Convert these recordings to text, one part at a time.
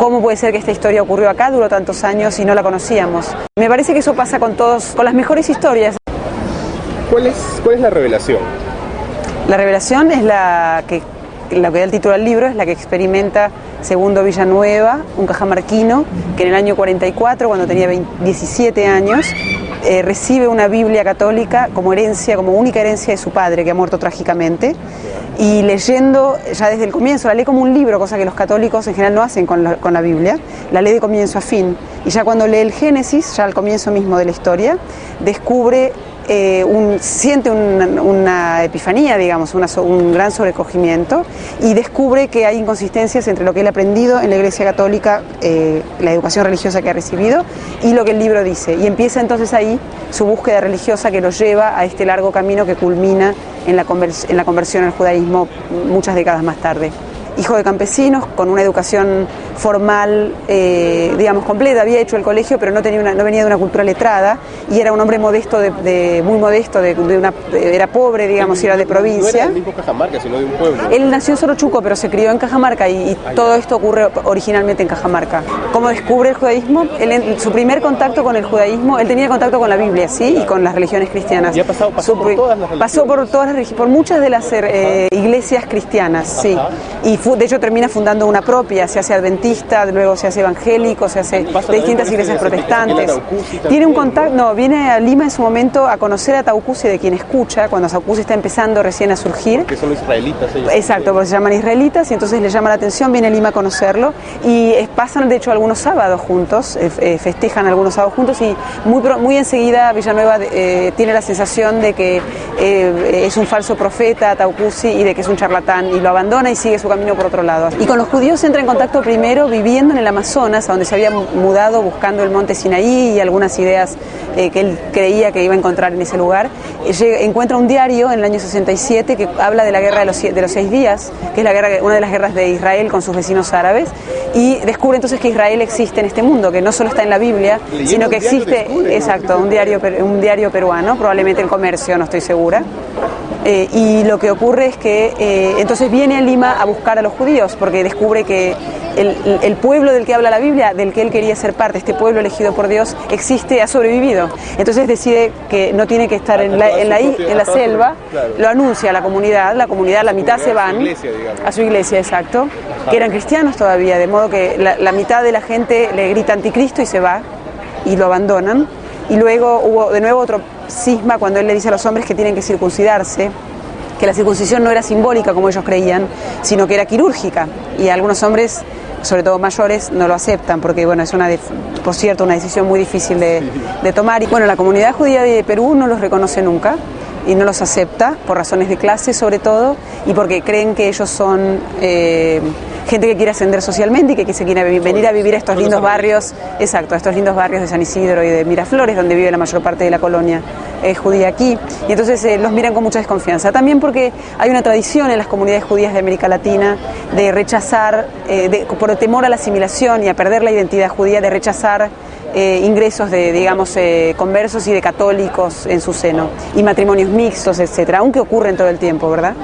¿Cómo puede ser que esta historia ocurrió acá, duró tantos años y no la conocíamos? Me parece que eso pasa con todos, con las mejores historias. ¿Cuál es la revelación? La revelación es lo que da el título al libro, es la que experimenta Segundo Villanueva, un cajamarquino, que en el año 44, cuando tenía 17 años, recibe una Biblia católica como herencia, como única herencia de su padre, que ha muerto trágicamente, y leyendo ya desde el comienzo, la lee como un libro, cosa que los católicos en general no hacen con la Biblia, la lee de comienzo a fin, y ya cuando lee el Génesis, ya al comienzo mismo de la historia, descubre siente una epifanía, digamos, un gran sobrecogimiento, y descubre que hay inconsistencias entre lo que él ha aprendido en la Iglesia Católica, la educación religiosa que ha recibido, y lo que el libro dice. Y empieza entonces ahí su búsqueda religiosa que lo lleva a este largo camino que culmina en la conversión al judaísmo muchas décadas más tarde. Hijo de campesinos, con una educación formal, digamos, completa, había hecho el colegio, pero no venía de una cultura letrada, y era un hombre modesto, muy modesto, era pobre, digamos, y era de provincia. No era del mismo Cajamarca, sino de un pueblo. Él nació en Sorochuco, pero se crió en Cajamarca, y todo esto ocurre originalmente en Cajamarca. ¿Cómo descubre el judaísmo? Su primer contacto con el judaísmo, él tenía contacto con la Biblia, ¿sí? Y con las religiones cristianas. ¿Y ha pasado por todas las religiones? Pasó por muchas de las iglesias cristianas, sí. Y de hecho termina fundando una propia, se hace adventista, luego se hace evangélico, se hace de distintas iglesias protestantes. Tiene un contacto, viene a Lima en su momento a conocer a Taucusi, de quien escucha, cuando Taucusi está empezando recién a surgir. Que son los israelitas ellos. Exacto, porque se llaman israelitas, y entonces le llama la atención, viene a Lima a conocerlo, y pasan de hecho algunos sábados juntos, festejan algunos sábados juntos, y muy enseguida Villanueva tiene la sensación de que es un falso profeta, Taucusi, y de que es un charlatán, y lo abandona y sigue su camino por otro lado. Y con los judíos entra en contacto primero viviendo en el Amazonas, a donde se había mudado buscando el monte Sinaí y algunas ideas que él creía que iba a encontrar en ese lugar. Encuentra un diario en el año 67 que habla de la guerra de los 6 días, que es una de las guerras de Israel con sus vecinos árabes, y descubre entonces que Israel existe en este mundo, que no solo está en la Biblia, sino que existe, exacto, un diario peruano, probablemente El Comercio, no estoy segura. Y lo que ocurre es que entonces viene a Lima a buscar a los judíos, porque descubre que el pueblo del que habla la Biblia, del que él quería ser parte, este pueblo elegido por Dios, existe, ha sobrevivido. Entonces decide que no tiene que estar en la selva, lo anuncia a la comunidad, la mitad se van a su iglesia, exacto, que eran cristianos todavía, de modo que la mitad de la gente le grita anticristo y se va, y lo abandonan. Y luego hubo de nuevo otro cisma cuando él le dice a los hombres que tienen que circuncidarse, que la circuncisión no era simbólica como ellos creían, sino que era quirúrgica, y algunos hombres, sobre todo mayores, no lo aceptan, porque bueno, es por cierto, una decisión muy difícil de tomar. Y bueno, la comunidad judía de Perú no los reconoce nunca y no los acepta, por razones de clase sobre todo, y porque creen que ellos son gente que quiere ascender socialmente y que se quiere venir a vivir a estos lindos barrios, exacto, a estos lindos barrios de San Isidro y de Miraflores, donde vive la mayor parte de la colonia judía aquí, y entonces los miran con mucha desconfianza. También porque hay una tradición en las comunidades judías de América Latina de rechazar, por temor a la asimilación y a perder la identidad judía, de rechazar ingresos de, digamos, conversos y de católicos en su seno, y matrimonios mixtos, etcétera, aunque ocurren todo el tiempo, ¿verdad?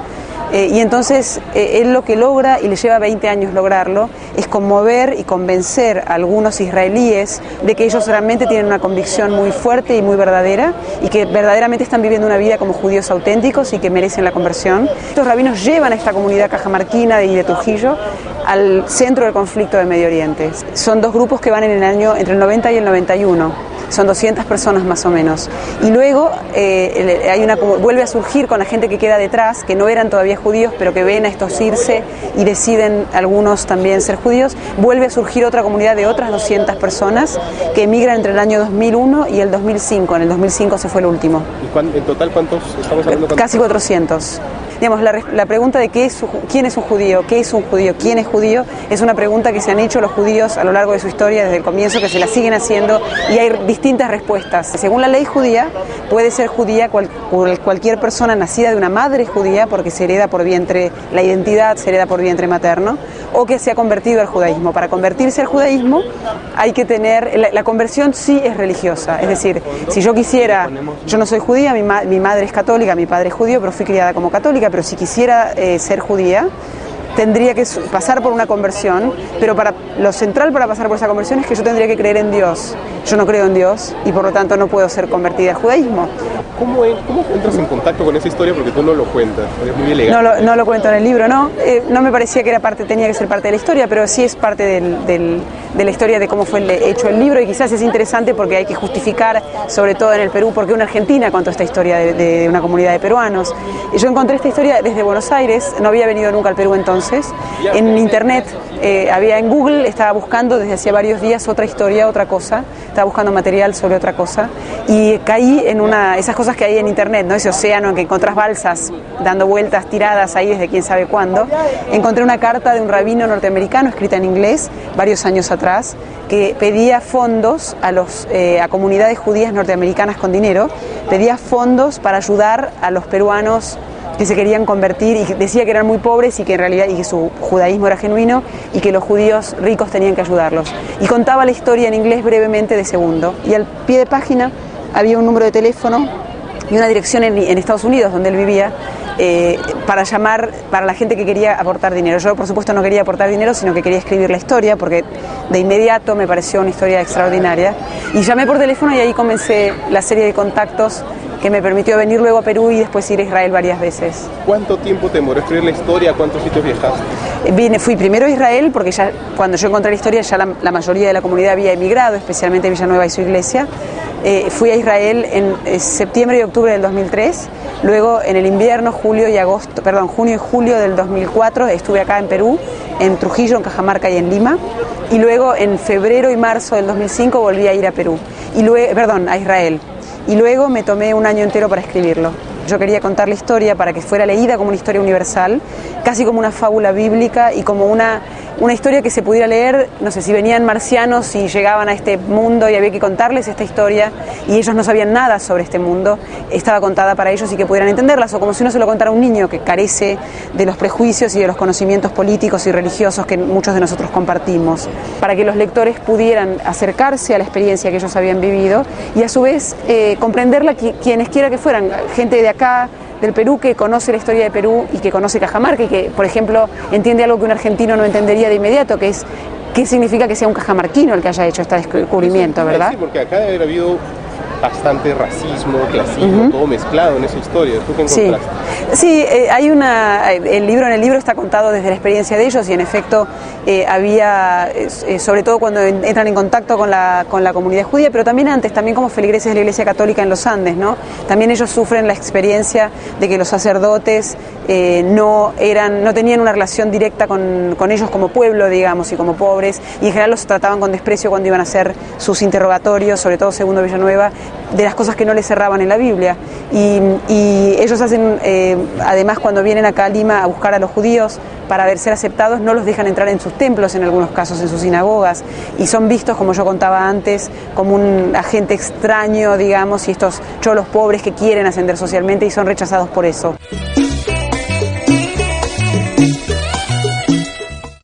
Y entonces él lo que logra, y le lleva 20 años lograrlo, es conmover y convencer a algunos israelíes de que ellos realmente tienen una convicción muy fuerte y muy verdadera, y que verdaderamente están viviendo una vida como judíos auténticos y que merecen la conversión. Estos rabinos llevan a esta comunidad cajamarquina y de Trujillo al centro del conflicto de Medio Oriente. Son dos grupos que van en el año entre el 90 y el 91. Son 200 personas más o menos. Y luego vuelve a surgir con la gente que queda detrás, que no eran todavía judíos, pero que ven a estos irse y deciden algunos también ser judíos. Vuelve a surgir otra comunidad de otras 200 personas que emigran entre el año 2001 y el 2005. En el 2005 se fue el último. ¿Y en total cuántos estamos hablando? Casi 400. Digamos, la pregunta de quién es un judío, qué es un judío, quién es judío, es una pregunta que se han hecho los judíos a lo largo de su historia desde el comienzo, que se la siguen haciendo, y hay distintas respuestas. Según la ley judía, puede ser judía cualquier persona nacida de una madre judía, porque se hereda por vientre, la identidad se hereda por vientre materno, o que se ha convertido al judaísmo. Para convertirse al judaísmo hay que tener, la conversión sí es religiosa, es decir, si yo quisiera, yo no soy judía, mi madre es católica, mi padre es judío, pero fui criada como católica, pero si quisiera ser judía, tendría que pasar por una conversión, pero lo central para pasar por esa conversión es que yo tendría que creer en Dios. Yo no creo en Dios y por lo tanto no puedo ser convertida al judaísmo. ¿Cómo entras en contacto con esa historia? Porque tú no lo cuentas, es muy elegante. No lo cuento en el libro, no. No me parecía que tenía que ser parte de la historia, pero sí es parte de la historia de cómo fue hecho el libro, y quizás es interesante porque hay que justificar, sobre todo en el Perú, por qué una argentina contó esta historia de una comunidad de peruanos. Yo encontré esta historia desde Buenos Aires, no había venido nunca al Perú entonces, en internet. En Google estaba buscando desde hacía varios días otra historia, otra cosa, estaba buscando material sobre otra cosa y caí en esas cosas que hay en internet, ¿no? Ese océano en que encontrás balsas dando vueltas tiradas ahí desde quién sabe cuándo. Encontré una carta de un rabino norteamericano escrita en inglés varios años atrás que pedía fondos a comunidades judías norteamericanas con dinero, pedía fondos para ayudar a los peruanos que se querían convertir, y decía que eran muy pobres y que en realidad y que su judaísmo era genuino y que los judíos ricos tenían que ayudarlos. Y contaba la historia en inglés brevemente de segundo. Y al pie de página había un número de teléfono y una dirección en Estados Unidos donde él vivía, para llamar para la gente que quería aportar dinero. Yo por supuesto no quería aportar dinero, sino que quería escribir la historia porque de inmediato me pareció una historia extraordinaria. Y llamé por teléfono y ahí comencé la serie de contactos que me permitió venir luego a Perú y después ir a Israel varias veces. ¿Cuánto tiempo te demoró escribir la historia? ¿A cuántos sitios viajaste? Fui primero a Israel porque ya cuando yo encontré la historia ya la mayoría de la comunidad había emigrado, especialmente Villanueva y su iglesia. Fui a Israel en septiembre y octubre del 2003, luego en el invierno, junio y julio del 2004 estuve acá en Perú, en Trujillo, en Cajamarca y en Lima, y luego en febrero y marzo del 2005 volví a ir a a Israel. Y luego me tomé un año entero para escribirlo. Yo quería contar la historia para que fuera leída como una historia universal, casi como una fábula bíblica y como una historia que se pudiera leer, no sé, si venían marcianos y llegaban a este mundo y había que contarles esta historia y ellos no sabían nada sobre este mundo, estaba contada para ellos y que pudieran entenderlas, o como si uno se lo contara a un niño que carece de los prejuicios y de los conocimientos políticos y religiosos que muchos de nosotros compartimos, para que los lectores pudieran acercarse a la experiencia que ellos habían vivido y a su vez comprenderla quienes quiera que fueran, gente de acá, del Perú, que conoce la historia de Perú y que conoce Cajamarca y que, por ejemplo, entiende algo que un argentino no entendería de inmediato, que es qué significa que sea un cajamarquino el que haya hecho este descubrimiento, ¿verdad? Sí, porque acá debe haber habido bastante racismo, clasismo, todo mezclado en esa historia. ¿Tú qué encontraste? Sí, en el libro está contado desde la experiencia de ellos y en efecto había, sobre todo cuando entran en contacto con la comunidad judía, pero también antes, también como feligreses de la Iglesia Católica en los Andes, ¿no? También ellos sufren la experiencia de que los sacerdotes no tenían una relación directa con ellos como pueblo, digamos, y como pobres, y en general los trataban con desprecio cuando iban a hacer sus interrogatorios, sobre todo segundo Villanueva, de las cosas que no les cerraban en la Biblia. Y ellos hacen, además, cuando vienen acá a Lima a buscar a los judíos para ser aceptados, no los dejan entrar en sus templos, en algunos casos en sus sinagogas, y son vistos, como yo contaba antes, como un agente extraño, digamos, y estos cholos pobres que quieren ascender socialmente y son rechazados por eso.